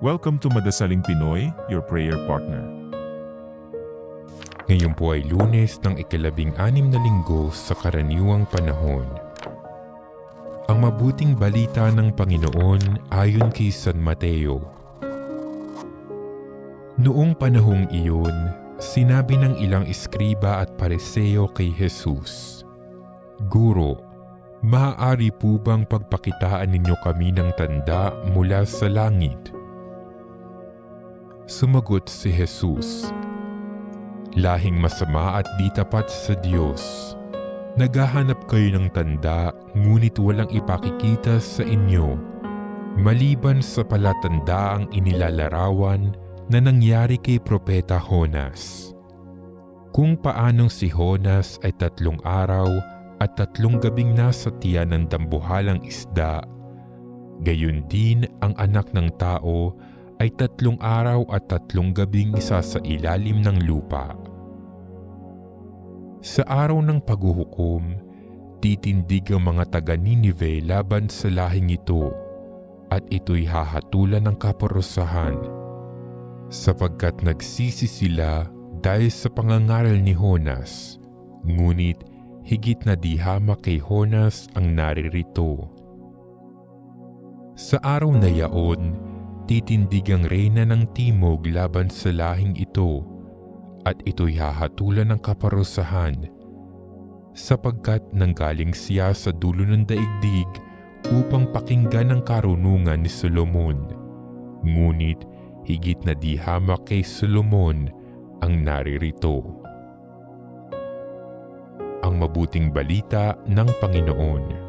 Welcome to Madasaling Pinoy, your prayer partner. Ngayon po ay Lunes ng ika-16 na linggo sa karaniwang panahon. Ang mabuting balita ng Panginoon ayon kay San Mateo. Noong panahong iyon, sinabi ng ilang eskriba at pariseo kay Jesus, "Guro, maaari po bang pagpakitaan ninyo kami ng tanda mula sa langit?" Sumagot si Jesus, "Lahing masama at di tapat sa Diyos. Naghahanap kayo ng tanda ngunit walang ipakikita sa inyo, maliban sa palatandaang inilalarawan na nangyari kay Propeta Jonas. Kung paanong si Jonas ay 3 araw at 3 gabing nasa tiyan ng dambuhalang isda, gayon din ang Anak ng Tao ay 3 araw at 3 gabing isa sa ilalim ng lupa. Sa araw ng paghuhukom, titindig ang mga taga-Ninive laban sa lahing ito, at ito'y hahatulan ng kaparusahan, sapagkat nagsisi sila dahil sa pangangaral ni Jonas, ngunit higit na di hamak kay Jonas ang naririto. Sa araw na yaon, titindig ang reyna ng timog laban sa lahing ito, at ito'y hahatulan ng kaparusahan, sapagkat nanggaling siya sa dulo ng daigdig upang pakinggan ang karunungan ni Solomon, ngunit higit na di hamak kay Solomon ang naririto. Ang mabuting balita ng Panginoon.